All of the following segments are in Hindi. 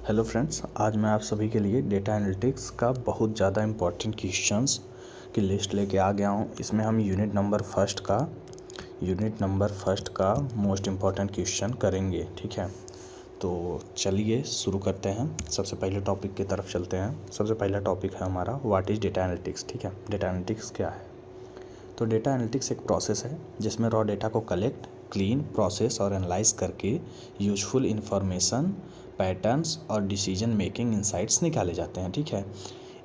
हेलो फ्रेंड्स, आज मैं आप सभी के लिए डेटा एनालिटिक्स का बहुत ज़्यादा इम्पोर्टेंट क्वेश्चंस की लिस्ट लेके आ गया हूँ। इसमें हम यूनिट नंबर फर्स्ट का मोस्ट इम्पॉर्टेंट क्वेश्चन करेंगे। ठीक है, तो चलिए शुरू करते हैं। सबसे पहले टॉपिक की तरफ चलते हैं। सबसे पहला टॉपिक है हमारा व्हाट इज़ डेटा एनालिटिक्स। ठीक है, डेटा एनालिटिक्स क्या है? तो डेटा एनालिटिक्स एक प्रोसेस है जिसमें रॉ डेटा को कलेक्ट, क्लीन, प्रोसेस और एनालाइज करके यूजफुल इंफॉर्मेशन, पैटर्न्स और डिसीजन मेकिंग इंसाइट्स निकाले जाते हैं। ठीक है,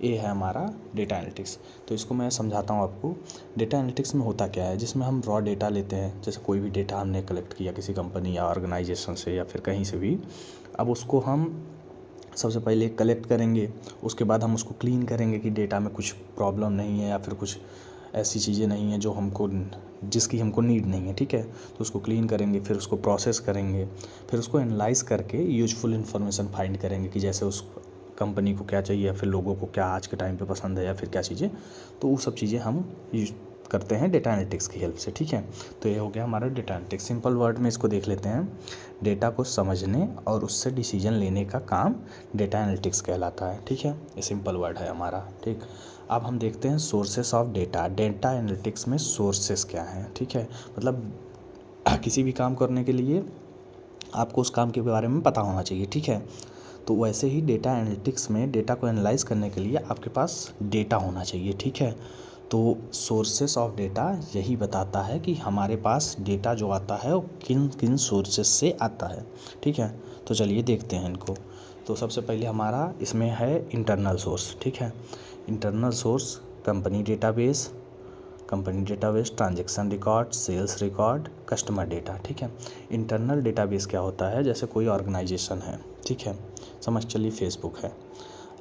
ये है हमारा डेटा एनालिटिक्स। तो इसको मैं समझाता हूँ आपको। डेटा एनालिटिक्स में होता क्या है, जिसमें हम रॉ डेटा लेते हैं। जैसे कोई भी डेटा हमने कलेक्ट किया किसी कंपनी या ऑर्गेनाइजेशन से या फिर कहीं से भी, अब उसको हम सबसे पहले कलेक्ट करेंगे, उसके बाद हम उसको क्लीन करेंगे कि डेटा में कुछ प्रॉब्लम नहीं है या फिर कुछ ऐसी चीज़ें नहीं हैं जिसकी हमको नीड नहीं है। ठीक है, तो उसको क्लीन करेंगे, फिर उसको प्रोसेस करेंगे, फिर उसको एनालाइज करके यूजफुल इन्फॉर्मेशन फाइंड करेंगे कि जैसे उस कंपनी को क्या चाहिए या फिर लोगों को क्या आज के टाइम पे पसंद है या फिर क्या चीज़ें, तो वो सब चीज़ें हम यूज करते हैं डेटा एनालिटिक्स की हेल्प से। ठीक है, तो ये हो गया हमारा डेटा एनालिटिक्स। सिंपल वर्ड में इसको देख लेते हैं। डेटा को समझने और उससे डिसीजन लेने का काम डेटा एनालिटिक्स कहलाता है। ठीक है, ये सिंपल वर्ड है हमारा। ठीक, अब हम देखते हैं sources of data. Data analytics में सोर्सेस क्या हैं? ठीक है, मतलब किसी भी काम करने के लिए आपको उस काम के बारे में पता होना चाहिए। ठीक है, तो वैसे ही डेटा एनालिटिक्स में डेटा को एनालाइज करने के लिए आपके पास डेटा होना चाहिए। ठीक है, तो सोर्सेस ऑफ डेटा यही बताता है कि हमारे पास डेटा जो आता है वो किन किन सोर्सेस से आता है। ठीक है, तो चलिए देखते हैं इनको। तो सबसे पहले हमारा इसमें है इंटरनल सोर्स। ठीक है, internal source company database, transaction record, sales record, customer data. ठीक है, इंटरनल डेटाबेस क्या होता है? जैसे कोई ऑर्गेनाइजेशन है, ठीक है, समझ चलिए फेसबुक है।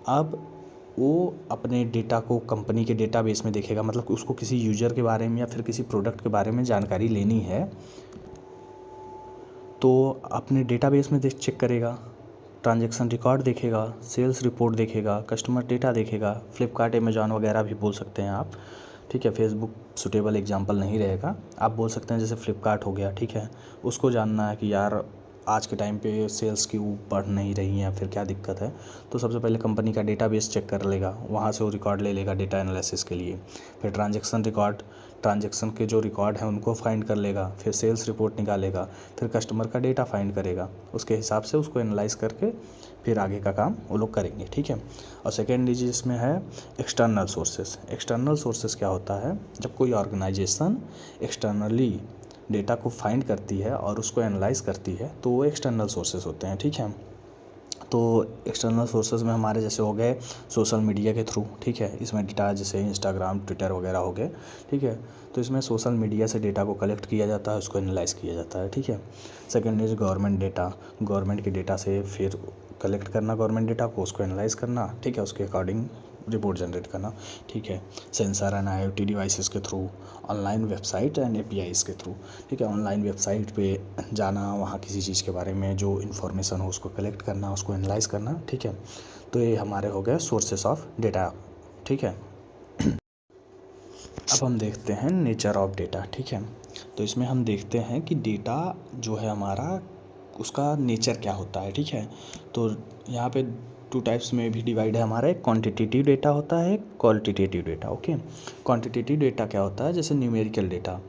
अब वो अपने डेटा को कंपनी के डेटाबेस में देखेगा, मतलब उसको किसी यूजर के बारे में या फिर किसी प्रोडक्ट के बारे में जानकारी लेनी है तो अपने डेटाबेस में चेक करेगा, ट्रांजैक्शन रिकॉर्ड देखेगा, सेल्स रिपोर्ट देखेगा, कस्टमर डेटा देखेगा। फ्लिपकार्ट, अमेजॉन वगैरह भी बोल सकते हैं आप। ठीक है, फेसबुक सूटेबल एग्जांपल नहीं रहेगा, आप बोल सकते हैं जैसे फ्लिपकार्ट हो गया। ठीक है, उसको जानना है कि यार आज के टाइम पे सेल्स क्यों बढ़ नहीं रही हैं या फिर क्या दिक्कत है, तो सबसे पहले कंपनी का डेटाबेस चेक कर लेगा, वहाँ से वो रिकॉर्ड ले लेगा डेटा एनालिसिस के लिए। फिर ट्रांजैक्शन के जो रिकॉर्ड हैं उनको फाइंड कर लेगा, फिर सेल्स रिपोर्ट निकालेगा, फिर कस्टमर का डेटा फाइंड करेगा, उसके हिसाब से उसको एनालाइज करके फिर आगे का काम वो लोग करेंगे। ठीक है, और सेकेंड इसमें है एक्सटर्नल सोर्सेस। एक्सटर्नल सोर्सेस क्या होता है? जब कोई ऑर्गेनाइजेशन एक्सटर्नली डेटा को फाइंड करती है और उसको एनालाइज करती है तो वो एक्सटर्नल सोर्सेस होते हैं। ठीक है, तो एक्सटर्नल सोर्सेज में हमारे जैसे हो गए सोशल मीडिया के थ्रू। ठीक है, इसमें डेटा जैसे इंस्टाग्राम, ट्विटर वगैरह हो गए। ठीक है, तो इसमें सोशल मीडिया से डेटा को कलेक्ट किया जाता है, उसको एनालाइज किया जाता है। ठीक है, second is government data. Government के डेटा से फिर कलेक्ट करना गवर्नमेंट डेटा को, उसको एनालाइज करना, ठीक है, उसके अकॉर्डिंग रिपोर्ट जनरेट करना। ठीक है, सेंसर एंड IoT डिवाइसेस के through, online website and APIs के थ्रू। ठीक है, ऑनलाइन वेबसाइट पे जाना, वहाँ किसी चीज़ के बारे में जो इन्फॉर्मेशन हो उसको कलेक्ट करना, उसको एनालाइज करना। ठीक है, तो ये हमारे हो गए सोर्सेस ऑफ डेटा। ठीक है, अब हम देखते हैं नेचर ऑफ डेटा। ठीक है, तो इसमें हम देखते हैं कि डेटा जो है हमारा उसका नेचर क्या होता है। ठीक है, तो यहाँ पे 2 टाइप्स में भी डिवाइड है हमारा। एक क्वांटिटेटिव डेटा होता है, एक qualitative data. Okay, quantitative data क्या होता है? जैसे न्यूमेरिकल डेटा,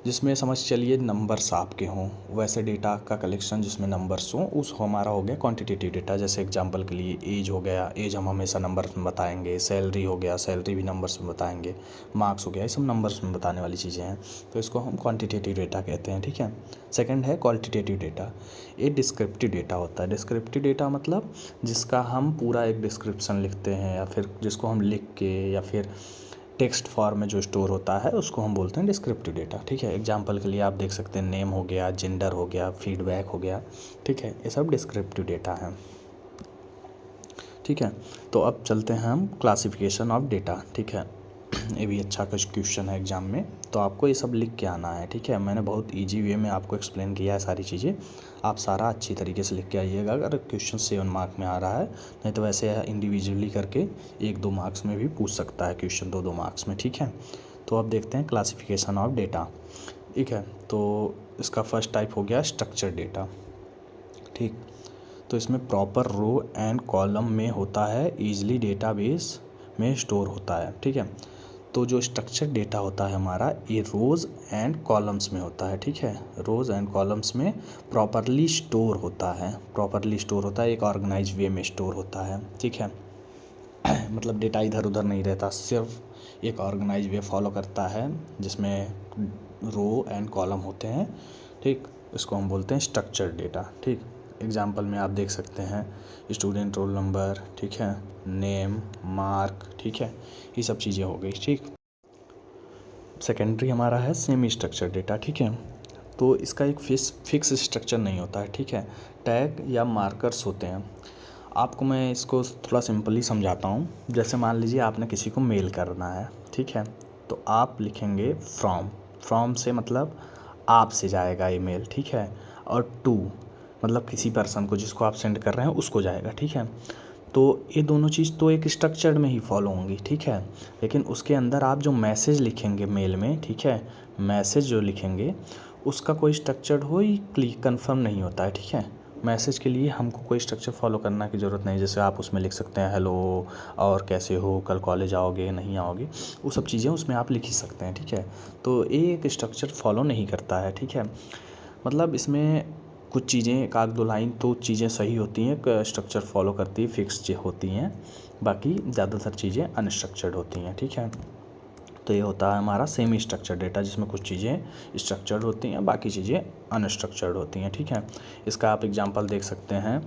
जिसमें समझ चलिए नंबर्स आपके हों, वैसे डेटा का कलेक्शन जिसमें नंबर्स हों, उस हमारा हो गया क्वांटिटेटिव डेटा। जैसे एग्जांपल के लिए एज हो गया, एज हम हमेशा नंबर्स में बताएंगे। सैलरी हो गया, सैलरी भी नंबर्स में बताएंगे। मार्क्स हो गया, ये सब नंबर्स में बताने वाली चीज़ें हैं, तो इसको हम क्वांटिटेटिव डेटा कहते हैं। ठीक है, सेकेंड है क्वालिटेटिव डेटा। ये डिस्क्रिप्टिव डेटा होता है। डिस्क्रिप्टिव डेटा मतलब जिसका हम पूरा एक डिस्क्रिप्शन लिखते हैं या फिर जिसको हम लिख के या फिर टेक्स्ट फॉर्म में जो स्टोर होता है उसको हम बोलते हैं डिस्क्रिप्टिव डेटा। ठीक है, एग्जांपल के लिए आप देख सकते हैं नेम हो गया, जेंडर हो गया, फीडबैक हो गया। ठीक है, ये सब डिस्क्रिप्टिव डेटा हैं। ठीक है, तो अब चलते हैं हम क्लासिफिकेशन ऑफ डेटा। ठीक है, ये भी अच्छा कुछ क्वेश्चन है एग्जाम में, तो आपको ये सब लिख के आना है। ठीक है, मैंने बहुत इजी वे में आपको एक्सप्लेन किया है सारी चीज़ें, आप सारा अच्छी तरीके से लिख के आइएगा अगर क्वेश्चन 7 मार्क में आ रहा है। नहीं तो वैसे इंडिविजुअली करके 1-2 मार्क्स में भी पूछ सकता है क्वेश्चन, 2-2 मार्क्स में। ठीक है, तो अब देखते हैं क्लासिफिकेशन ऑफ डेटा। ठीक है, तो इसका फर्स्ट टाइप हो गया स्ट्रक्चर डेटा। ठीक, तो इसमें प्रॉपर रो एंड कॉलम में होता है, ईजिली डेटाबेस में स्टोर होता है, ठीक है। तो जो स्ट्रक्चर्ड डेटा होता है हमारा, ये रोज़ एंड कॉलम्स में होता है, ठीक है। रोज़ एंड कॉलम्स में प्रॉपरली स्टोर होता है, एक ऑर्गेनाइज वे में स्टोर होता है, ठीक है। मतलब डेटा इधर उधर नहीं रहता, सिर्फ एक ऑर्गेनाइज वे फॉलो करता है जिसमें रो एंड कॉलम होते हैं, ठीक। इसको हम बोलते हैं स्ट्रक्चर्ड डेटा, ठीक। एग्जाम्पल में आप देख सकते हैं स्टूडेंट रोल नंबर, ठीक है, नेम, मार्क, ठीक है, ये सब चीज़ें हो गई, ठीक। सेकेंडरी हमारा है सेमी स्ट्रक्चर्ड डेटा, ठीक है। तो इसका एक फिक्स स्ट्रक्चर नहीं होता है, ठीक है। टैग या मार्कर्स होते हैं। आपको मैं इसको थोड़ा सिंपली समझाता हूँ। जैसे मान लीजिए आपने किसी को मेल करना है, ठीक है, तो आप लिखेंगे फ्रॉम से मतलब आप से जाएगा ईमेल, ठीक है, और टू मतलब किसी पर्सन को जिसको आप सेंड कर रहे हैं उसको जाएगा, ठीक है। तो ये दोनों चीज़ तो एक स्ट्रक्चर्ड में ही फॉलो होंगी, ठीक है। लेकिन उसके अंदर आप जो मैसेज लिखेंगे मेल में, ठीक है, मैसेज जो लिखेंगे उसका कोई स्ट्रक्चर्ड हो ही कंफर्म नहीं होता है, ठीक है। मैसेज के लिए हमको कोई स्ट्रक्चर फॉलो करना की ज़रूरत नहीं। जैसे आप उसमें लिख सकते हैं हेलो और कैसे हो, कल कॉलेज आओगे नहीं आओगे, वो सब चीज़ें उसमें आप लिख ही सकते हैं, ठीक है। तो एक स्ट्रक्चर फॉलो नहीं करता है, ठीक है। मतलब इसमें कुछ चीज़ें, एक आध दो लाइन तो चीज़ें सही होती हैं, स्ट्रक्चर फॉलो करती है, फिक्स होती हैं, बाकी ज़्यादातर चीज़ें अनस्ट्रक्चर्ड होती हैं, ठीक है। तो ये होता है हमारा सेमी स्ट्रक्चर्ड डेटा, जिसमें कुछ चीज़ें स्ट्रक्चर्ड होती हैं, बाकी चीज़ें अनस्ट्रक्चर्ड होती हैं, ठीक है। इसका आप एग्जांपल देख सकते हैं,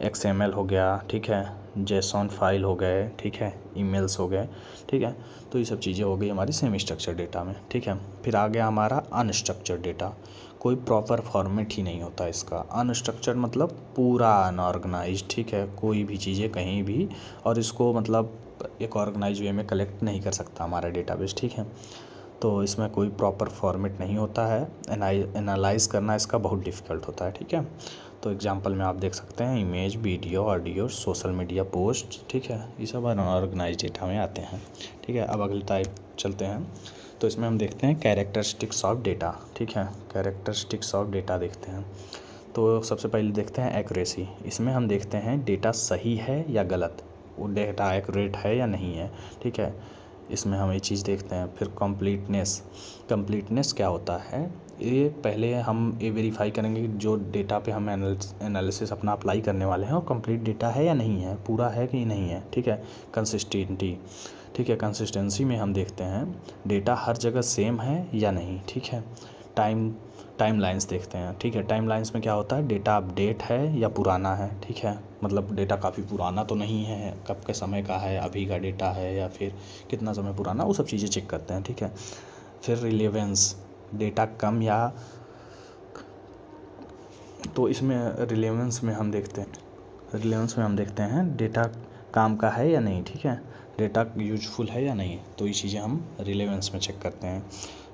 XML हो गया, ठीक है, JSON फाइल हो गए, ठीक है, ईमेल्स हो गए, ठीक है। तो ये सब चीज़ें हो गई हमारी सेमी स्ट्रक्चर्ड डेटा में, ठीक है। फिर आ गया हमारा अनस्ट्रक्चर्ड डेटा। कोई प्रॉपर फॉर्मेट ही नहीं होता इसका। अनस्ट्रक्चर्ड मतलब पूरा अनऑर्गेनाइज्ड, ठीक है, कोई भी चीज़ें कहीं भी, और इसको मतलब एक ऑर्गेनाइज वे में कलेक्ट नहीं कर सकता हमारा डेटाबेस, ठीक है। तो इसमें कोई प्रॉपर फॉर्मेट नहीं होता है, एनालाइज करना इसका बहुत डिफ़िकल्ट होता है, ठीक है। तो एग्जांपल में आप देख सकते हैं image, video, audio, social media post, ठीक है, ये सब अनऑर्गेनाइज डेटा में आते हैं, ठीक है। अब अगले टाइप चलते हैं, तो इसमें हम देखते हैं कैरेक्टरिस्टिक्स ऑफ डेटा, ठीक है, कैरेक्टरिस्टिक्स ऑफ डेटा देखते हैं। तो सबसे पहले देखते हैं एक्यूरेसी। इसमें हम देखते हैं डेटा सही है या गलत, वो डेटा एक्यूरेट है या नहीं है, ठीक है, इसमें हम ये चीज़ देखते हैं। फिर कंप्लीटनेस क्या होता है, ये पहले हम ये वेरीफाई करेंगे कि जो डेटा पे हम एनालिसिस अपना अप्लाई करने वाले हैं वो कंप्लीट डेटा है या नहीं है, पूरा है कि नहीं है, ठीक है। कंसिस्टेंटी, ठीक है, कंसिस्टेंसी में हम देखते हैं डेटा हर जगह सेम है या नहीं, ठीक है। टाइम लाइन्स देखते हैं, ठीक है। टाइम लाइन्स में क्या होता है, डेटा अपडेट है या पुराना है, ठीक है, मतलब डेटा काफ़ी पुराना तो नहीं है, कब के समय का है, अभी का डेटा है या फिर कितना समय पुराना, वो सब चीज़ें चेक करते हैं, ठीक है। फिर रिलेवेंस, डेटा कम या, तो इसमें रिलेवेंस में हम देखते हैं डेटा काम का है या नहीं, ठीक है, डेटा यूजफुल है या नहीं, तो ये चीज़ें हम रिलेवेंस में चेक करते हैं,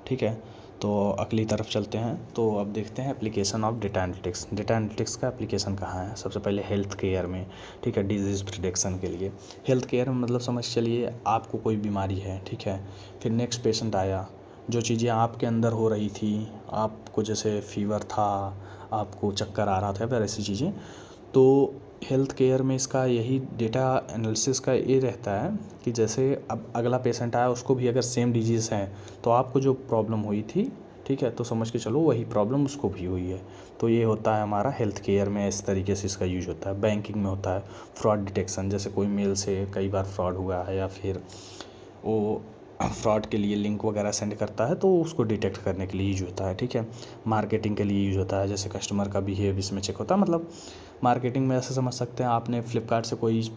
ठीक है। तो अगली तरफ चलते हैं, तो अब देखते हैं application of data analytics. Data analytics का एप्लीकेशन कहाँ है, सबसे पहले हेल्थ केयर में, ठीक है, डिजीज़ प्रिडिक्शन के लिए। हेल्थ केयर में मतलब समझ चलिए आपको कोई बीमारी है, ठीक है, फिर नेक्स्ट पेशेंट आया, जो चीज़ें आपके अंदर हो रही थी, आपको जैसे फीवर था, आपको चक्कर आ रहा था, फिर ऐसी चीज़ें, तो हेल्थ केयर में इसका यही डेटा एनालिसिस का ये रहता है कि जैसे अब अगला पेशेंट आया, उसको भी अगर सेम डिजीज़ है, तो आपको जो प्रॉब्लम हुई थी, ठीक है, तो समझ के चलो वही प्रॉब्लम उसको भी हुई है। तो ये होता है हमारा हेल्थ केयर में, इस तरीके से इसका यूज होता है। बैंकिंग में होता है फ्रॉड डिटेक्शन, जैसे कोई मेल से कई बार फ्रॉड हुआ है या फिर वो फ्रॉड के लिए लिंक वगैरह सेंड करता है, तो उसको डिटेक्ट करने के लिए यूज होता है, ठीक है। मार्केटिंग के लिए यूज होता है, जैसे कस्टमर का बिहेव इसमें चेक होता है। मतलब मार्केटिंग में ऐसे समझ सकते हैं, आपने फ्लिपकार्ट से कोई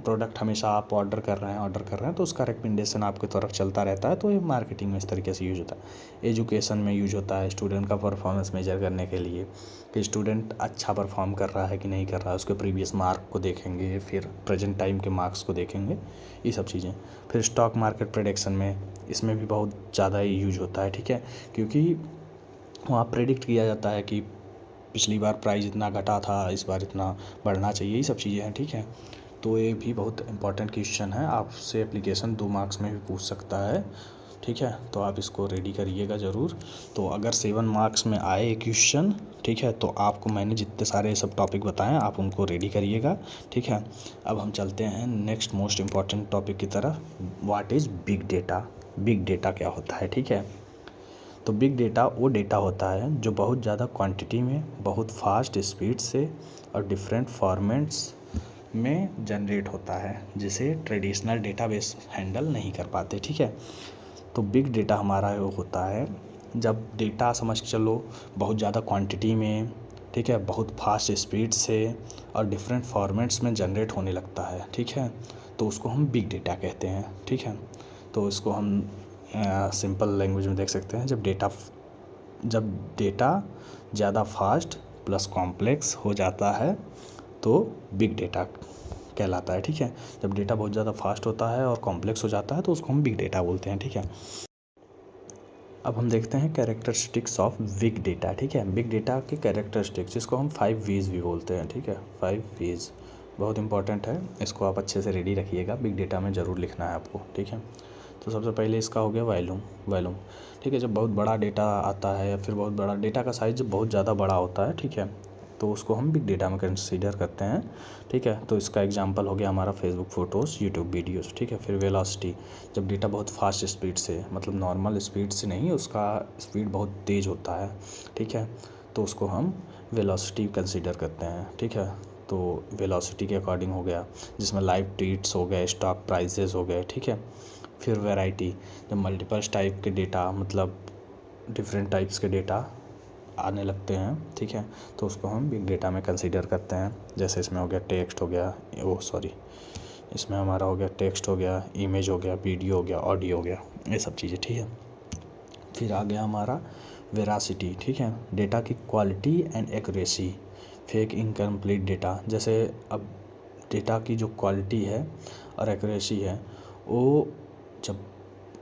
प्रोडक्ट हमेशा आप ऑर्डर कर रहे हैं तो उसका रिकमेंडेशन आपकी तरफ चलता रहता है, तो ये मार्केटिंग में इस तरीके से यूज होता है। एजुकेशन में यूज होता है स्टूडेंट का परफॉर्मेंस मेजर करने के लिए, कि स्टूडेंट अच्छा परफॉर्म कर रहा है कि नहीं कर रहा है, उसके प्रीवियस मार्क को देखेंगे, फिर प्रेजेंट टाइम के मार्क्स को देखेंगे, ये सब चीज़ें। फिर स्टॉक मार्केट प्रेडिक्शन में, इसमें भी बहुत ज़्यादा ही यूज होता है, ठीक है, क्योंकि वहाँ प्रेडिक्ट किया जाता है कि पिछली बार प्राइस इतना घटा था, इस बार इतना बढ़ना चाहिए, ये सब चीज़ें हैं, ठीक है। तो ये भी बहुत इंपॉर्टेंट क्वेश्चन है, आपसे एप्लीकेशन 2 मार्क्स में भी पूछ सकता है, ठीक है। तो आप इसको रेडी करिएगा ज़रूर। तो अगर 7 मार्क्स में आए क्वेश्चन ठीक है। तो आपको मैंने जितने सारे सब टॉपिक बताए आप उनको रेडी करिएगा, ठीक है। अब हम चलते हैं नेक्स्ट मोस्ट इम्पॉर्टेंट टॉपिक की तरफ, what is big data. Big data क्या होता है, ठीक है। तो बिग डेटा वो डेटा होता है जो बहुत ज़्यादा क्वांटिटी में, बहुत फास्ट स्पीड से और डिफरेंट फॉर्मेट्स में जनरेट होता है, जिसे ट्रेडिशनल डेटाबेस हैंडल नहीं कर पाते, ठीक है। तो बिग डेटा हमारा वो होता है जब डेटा समझ के चलो बहुत ज़्यादा क्वांटिटी में, ठीक है, बहुत फास्ट स्पीड से और डिफरेंट फॉर्मेट्स में जनरेट होने लगता है, ठीक है। तो उसको हम बिग डेटा कहते हैं, ठीक है। तो इसको हम सिंपल लैंग्वेज में देख सकते हैं, जब डेटा ज़्यादा फास्ट प्लस कॉम्प्लेक्स हो जाता है तो बिग डेटा कहलाता है, ठीक है। जब डेटा बहुत ज़्यादा फास्ट होता है और कॉम्प्लेक्स हो जाता है तो उसको हम बिग डेटा बोलते हैं, ठीक है। अब हम देखते हैं कैरेक्टरिस्टिक्स ऑफ बिग डेटा, ठीक है। बिग डेटा के कैरेक्टरिस्टिक्स, जिसको हम 5 V's भी बोलते हैं, ठीक है। 5 V's बहुत इंपॉर्टेंट है, इसको आप अच्छे से रेडी रखिएगा, बिग डेटा में ज़रूर लिखना है आपको, ठीक है। तो सबसे पहले इसका हो गया वॉल्यूम, ठीक है। जब बहुत बड़ा डेटा आता है या फिर बहुत बड़ा डेटा का साइज़ जब बहुत ज़्यादा बड़ा होता है, ठीक है, तो उसको हम बिग डेटा में कंसीडर करते हैं, ठीक है। तो इसका एग्जांपल हो गया हमारा फेसबुक फ़ोटोज़, यूट्यूब वीडियोज़, ठीक है। फिर वेलोसिटी, जब डेटा बहुत फास्ट स्पीड से, मतलब नॉर्मल स्पीड से नहीं, उसका स्पीड बहुत तेज़ होता है, ठीक है, तो उसको हम वेलोसिटी कंसीडर करते हैं, ठीक है। तो वेलोसिटी के अकॉर्डिंग हो गया, जिसमें लाइव ट्वीट्स हो गए, स्टॉक प्राइजेस हो गए, ठीक है। फिर वैरायटी, जब मल्टीपल टाइप के डेटा, मतलब डिफरेंट टाइप्स के डेटा आने लगते हैं, ठीक है, तो उसको हम बिग डेटा में कंसीडर करते हैं। जैसे इसमें हो गया टेक्स्ट हो गया, इसमें हमारा हो गया टेक्स्ट हो गया, इमेज हो गया, वीडियो हो गया, ऑडियो हो गया, ये सब चीज़ें, ठीक है। फिर आ गया हमारा वेरासिटी, ठीक है, डेटा की quality and accuracy. Fake incomplete data, जैसे अब डेटा की जो क्वालिटी है और एक्यूरेसी है वो जब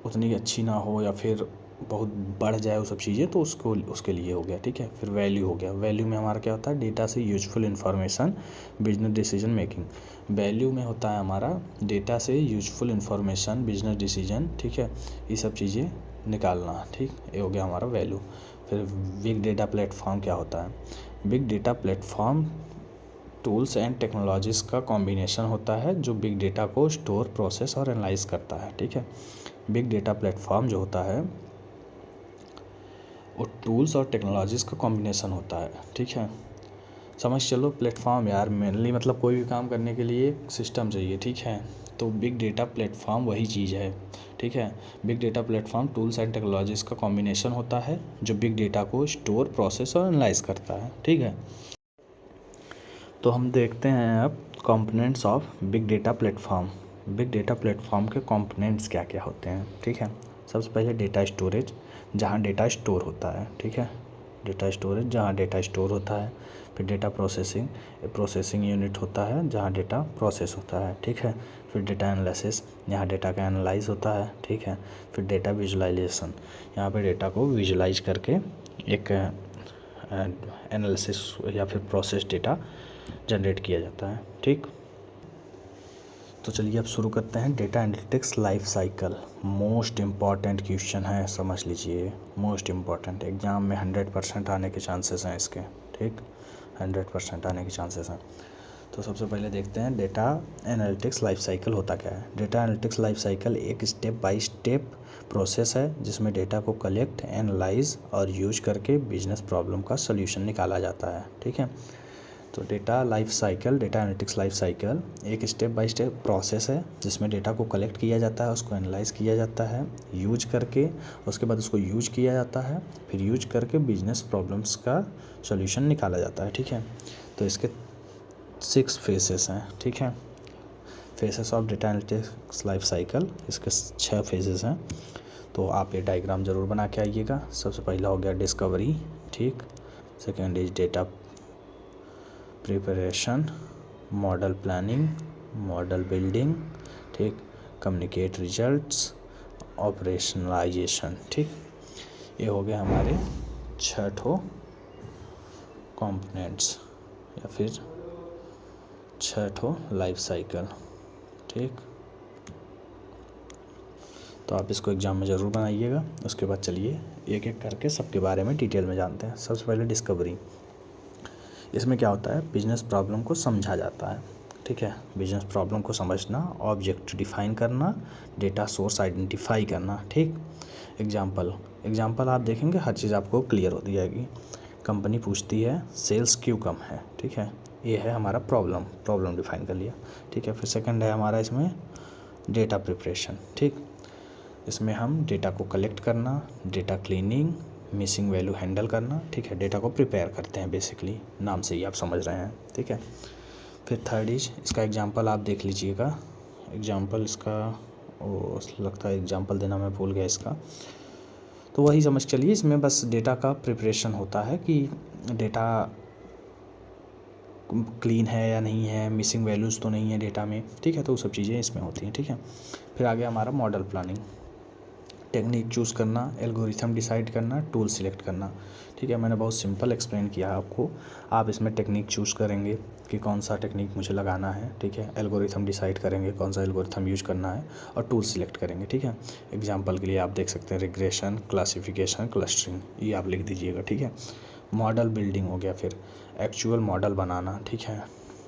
उतनी अच्छी ना हो या फिर बहुत बढ़ जाए वो सब चीज़ें, तो उसके लिए हो गया, ठीक है। फिर वैल्यू हो गया, वैल्यू में हमारा क्या होता है, डेटा से useful information, business decision making. Value में होता है हमारा डेटा से यूजफुल इन्फॉर्मेशन, बिजनेस डिसीजन, ठीक है, ये सब चीज़ें निकालना, ठीक, ये हो गया हमारा वैल्यू। फिर बिग डेटा प्लेटफॉर्म क्या होता है, big data platform tools and technologies का कॉम्बिनेशन होता है जो बिग डेटा को स्टोर, प्रोसेस और एनालाइज करता है, ठीक है। बिग डेटा प्लेटफॉर्म जो होता है वो टूल्स और टेक्नोलॉजीज़ का कॉम्बिनेशन होता है, ठीक है। समझ चलो प्लेटफॉर्म यार, मेनली मतलब कोई भी काम करने के लिए सिस्टम चाहिए, ठीक है। तो बिग डेटा प्लेटफॉर्म वही चीज़ है, ठीक है। Big data platform tools and technologies का कॉम्बिनेशन होता है जो बिग डेटा को स्टोर, प्रोसेस और एनालाइज करता है, ठीक है। तो हम देखते हैं अब components of big data platform. Big data platform के कंपोनेंट्स क्या क्या होते हैं, ठीक है। सबसे पहले डेटा स्टोरेज, जहाँ डेटा स्टोर होता है, ठीक है, डेटा स्टोरेज जहाँ डेटा स्टोर होता है। फिर डेटा प्रोसेसिंग, प्रोसेसिंग यूनिट होता है जहाँ डेटा प्रोसेस होता है, ठीक है। फिर डेटा एनालिसिस, यहाँ डेटा का एनालाइज होता है, ठीक है। फिर डेटा विजुअलाइजेशन, यहाँ पे डेटा को विजुअलाइज करके एक एनालिसिस या फिर प्रोसेस डेटा जनरेट किया जाता है, ठीक। तो चलिए अब शुरू करते हैं data analytics life cycle. Most important question है, समझ लीजिए, मोस्ट इम्पॉर्टेंट, एग्ज़ाम में 100% आने के चांसेस हैं इसके, ठीक, 100% आने के चांसेस हैं। तो सबसे पहले देखते हैं डेटा एनालिटिक्स लाइफ साइकिल होता क्या है। डेटा एनालिटिक्स लाइफ साइकिल एक स्टेप बाय स्टेप प्रोसेस है जिसमें डेटा को कलेक्ट, एनालाइज और यूज करके बिजनेस प्रॉब्लम का सल्यूशन निकाला जाता है, ठीक है। तो डेटा एनालिटिक्स लाइफ साइकिल एक स्टेप बाय स्टेप प्रोसेस है जिसमें डेटा को कलेक्ट किया जाता है, उसको एनालाइज किया जाता है यूज करके, उसके बाद उसको यूज किया जाता है, फिर यूज करके बिजनेस प्रॉब्लम्स का सॉल्यूशन निकाला जाता है, ठीक है। तो इसके 6 फेसेस हैं, ठीक है, faces of data analytics life cycle, इसके 6 फेजेस हैं। तो आप ये डायग्राम ज़रूर बना के आइएगा। सबसे पहला हो गया डिस्कवरी, ठीक, second is data preparation, model planning, model building, ठीक, कम्युनिकेट रिजल्ट्स, ऑपरेशनलाइजेशन, ठीक। ये हो गए हमारे 6 कंपोनेंट्स या फिर 6 लाइफ साइकिल, ठीक। तो आप इसको एग्ज़ाम में ज़रूर बनाइएगा। उसके बाद चलिए एक एक करके सबके बारे में डिटेल में जानते हैं। सबसे पहले डिस्कवरी। इसमें क्या होता है, बिजनेस प्रॉब्लम को समझा जाता है, ठीक है। बिजनेस प्रॉब्लम को समझना, ऑब्जेक्ट डिफाइन करना, डेटा सोर्स आइडेंटिफाई करना, ठीक। एग्जाम्पल आप देखेंगे हर चीज़ आपको क्लियर हो जाएगी। कंपनी पूछती है सेल्स क्यों कम है, ठीक है, ये है हमारा प्रॉब्लम डिफाइन कर लिया, ठीक है। फिर सेकंड है हमारा इसमें डेटा प्रिपरेशन, ठीक। इसमें हम डेटा को कलेक्ट करना, data cleaning, missing value handle करना, ठीक है। डेटा को प्रिपेयर करते हैं बेसिकली, नाम से ही आप समझ रहे हैं, ठीक है। फिर थर्ड इसका एग्जांपल आप देख लीजिएगा। एग्जांपल इसका लगता है एग्जांपल देना मैं भूल गया इसका, तो वही समझ चलिए। इसमें बस डेटा का प्रिपरेशन होता है कि डेटा क्लीन है या नहीं है, मिसिंग वैल्यूज़ तो नहीं है डेटा में, ठीक है। तो वो सब चीज़ें इसमें होती हैं, ठीक है। फिर आगे हमारा मॉडल प्लानिंग, टेक्निक चूज़ करना, एल्गोरिथम डिसाइड करना, टूल सिलेक्ट करना, ठीक है। मैंने बहुत सिंपल एक्सप्लेन किया है आपको। आप इसमें टेक्निक चूज़ करेंगे कि कौन सा टेक्निक मुझे लगाना है, ठीक है। एल्गोरिथम डिसाइड करेंगे कौन सा एल्गोरिथम यूज करना है, और टूल सिलेक्ट करेंगे, ठीक है। एग्जांपल के लिए आप देख सकते हैं रिग्रेशन, क्लासिफिकेशन, क्लस्टरिंग, ये आप लिख दीजिएगा, ठीक है। मॉडल बिल्डिंग हो गया, फिर एक्चुअल मॉडल बनाना, ठीक है।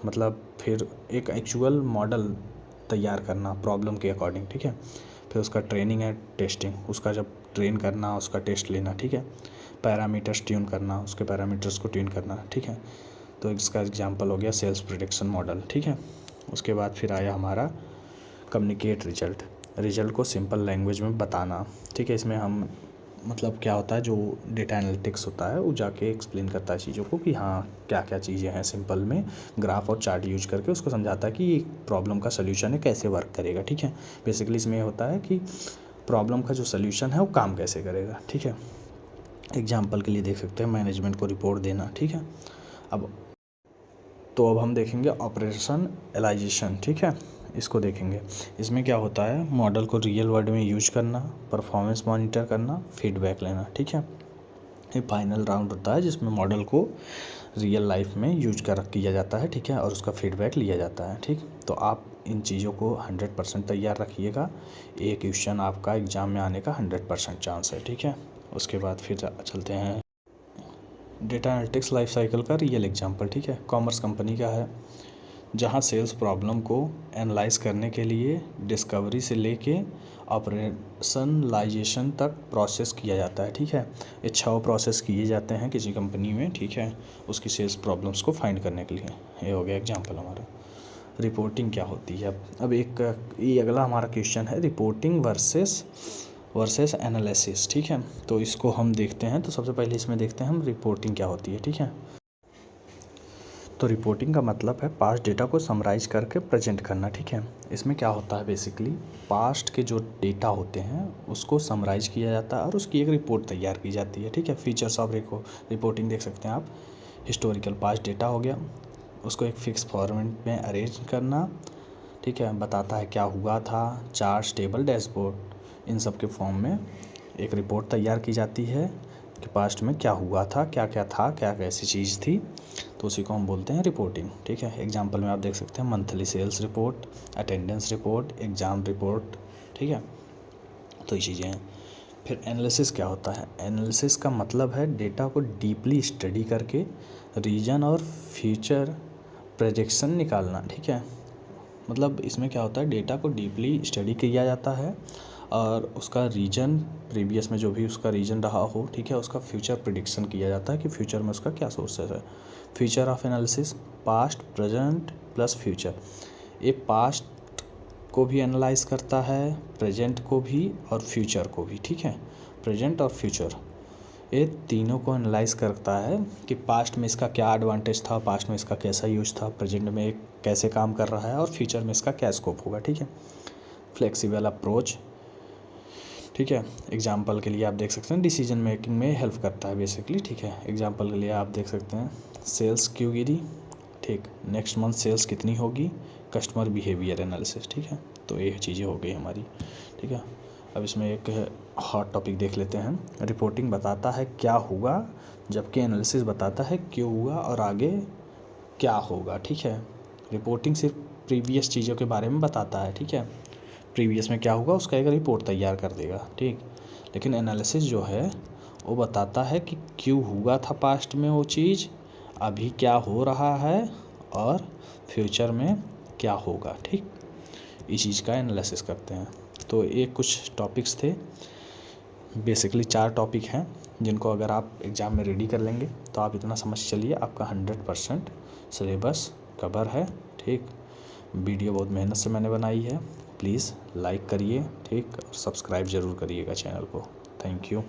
मतलब फिर एक एक्चुअल मॉडल तैयार करना प्रॉब्लम के अकॉर्डिंग, ठीक है। फिर उसका ट्रेनिंग है, टेस्टिंग, उसका जब ट्रेन करना उसका टेस्ट लेना, ठीक है। पैरामीटर्स ट्यून करना, उसके पैरामीटर्स को ट्यून करना, ठीक है। तो इसका एग्जांपल हो गया सेल्स प्रेडिक्शन मॉडल, ठीक है। उसके बाद फिर आया हमारा कम्युनिकेट रिजल्ट को सिंपल लैंग्वेज में बताना, ठीक है। इसमें हम मतलब क्या होता है, जो डेटा एनालिटिक्स होता है वो जाके एक्सप्लेन करता है चीज़ों को कि हाँ क्या क्या चीज़ें हैं, सिंपल में ग्राफ और चार्ट यूज करके उसको समझाता है कि प्रॉब्लम का सोल्यूशन है कैसे वर्क करेगा, ठीक है। बेसिकली इसमें होता है कि प्रॉब्लम का जो सोल्यूशन है वो काम कैसे करेगा, ठीक है। एग्जाम्पल के लिए देख सकते हैं मैनेजमेंट को रिपोर्ट देना, ठीक है। अब हम देखेंगे ऑपरेशन एलाइजेशन, ठीक है। इसको देखेंगे, इसमें क्या होता है, मॉडल को रियल वर्ल्ड में यूज करना, परफॉर्मेंस मॉनिटर करना, फीडबैक लेना, ठीक है। ये फाइनल राउंड होता है जिसमें मॉडल को रियल लाइफ में यूज किया जाता है, ठीक है, और उसका फीडबैक लिया जाता है, ठीक। तो आप इन चीज़ों को 100% तैयार रखिएगा। एक क्वेश्चन आपका एग्ज़ाम में आने का 100% चांस है, ठीक है। उसके बाद फिर चलते हैं डेटा एनालिटिक्स लाइफ साइकिल का रियल एग्जांपल, ठीक है। कॉमर्स कंपनी का है, जहां सेल्स प्रॉब्लम को एनालाइज करने के लिए डिस्कवरी से लेके ऑपरेशनलाइजेशन तक प्रोसेस किया जाता है, ठीक है। ये 6 प्रोसेस किए जाते हैं किसी कंपनी में, ठीक है, उसकी सेल्स प्रॉब्लम्स को फाइंड करने के लिए। ये हो गया एग्जांपल हमारा। रिपोर्टिंग क्या होती है, अब ये अगला हमारा क्वेश्चन है, रिपोर्टिंग वर्सेस एनालिसिस, ठीक है। तो इसको हम देखते हैं। तो सबसे पहले इसमें देखते हैं हम रिपोर्टिंग क्या होती है, ठीक है। तो रिपोर्टिंग का मतलब है पास्ट डेटा को समराइज करके प्रेजेंट करना, ठीक है। इसमें क्या होता है, बेसिकली पास्ट के जो डेटा होते हैं उसको समराइज किया जाता है और उसकी एक रिपोर्ट तैयार की जाती है, ठीक है। फीचर्स ऑफ रिपोर्टिंग देख सकते हैं आप। हिस्टोरिकल पास्ट डेटा हो गया, उसको एक फिक्स फॉर्मेट में अरेंज करना, ठीक है, बताता है क्या हुआ था, चार्ट, टेबल, डैशबोर्ड, इन सब के फॉर्म में एक रिपोर्ट तैयार की जाती है कि पास्ट में क्या हुआ था, क्या क्या था, क्या कैसी चीज़ थी, तो उसी को हम बोलते हैं रिपोर्टिंग, ठीक है। एग्जांपल में आप देख सकते हैं monthly sales report, attendance report, exam report, ठीक है। तो ये चीज़ें हैं। फिर एनालिसिस क्या होता है, एनालिसिस का मतलब है डेटा को डीपली स्टडी करके रीजन और फ्यूचर प्रेडिक्शन निकालना, ठीक है। मतलब इसमें क्या होता है, डेटा को डीपली स्टडी किया जाता है और उसका रीजन, प्रीवियस में जो भी उसका रीजन रहा हो, ठीक है, उसका फ्यूचर प्रिडिक्शन किया जाता है कि फ्यूचर में उसका क्या सोर्सेस है। Future of analysis, past, present plus future. ये पास्ट को भी एनालाइज करता है, प्रेजेंट को भी और फ्यूचर को भी, ठीक है। प्रेजेंट और फ्यूचर ये तीनों को एनालाइज करता है कि पास्ट में इसका क्या एडवांटेज था, पास्ट में इसका कैसा यूज था, प्रेजेंट में कैसे काम कर रहा है और फ्यूचर में इसका क्या स्कोप होगा, ठीक है। फ्लेक्सिबल अप्रोच, ठीक है। एग्जाम्पल के लिए आप देख सकते हैं डिसीजन मेकिंग में हेल्प करता है बेसिकली, ठीक है। एग्जाम्पल के लिए आप देख सकते हैं सेल्स क्यों गिरी, ठीक, नेक्स्ट मंथ सेल्स कितनी होगी, कस्टमर बिहेवियर एनालिसिस, ठीक है। तो ये चीज़ें हो गई हमारी, ठीक है। अब इसमें एक हॉट टॉपिक देख लेते हैं। रिपोर्टिंग बताता है क्या हुआ, जबकि एनालिसिस बताता है क्यों हुआ और आगे क्या होगा, ठीक है। रिपोर्टिंग सिर्फ प्रीवियस चीज़ों के बारे में बताता है, ठीक है, प्रीवियस में क्या हुआ उसका एक रिपोर्ट तैयार कर देगा, ठीक। लेकिन एनालिसिस जो है वो बताता है कि क्यों हुआ था पास्ट में वो चीज़ अभी क्या हो रहा है और फ्यूचर में क्या होगा। ठीक, इस चीज़ का एनालिसिस करते हैं। तो ये कुछ टॉपिक्स थे, बेसिकली 4 टॉपिक हैं जिनको अगर आप एग्ज़ाम में रेडी कर लेंगे तो आप इतना समझ चलिए आपका 100% सिलेबस कवर है। ठीक, वीडियो बहुत मेहनत से मैंने बनाई है, प्लीज़ लाइक करिए। ठीक, और सब्सक्राइब ज़रूर करिएगा चैनल को। Thank you.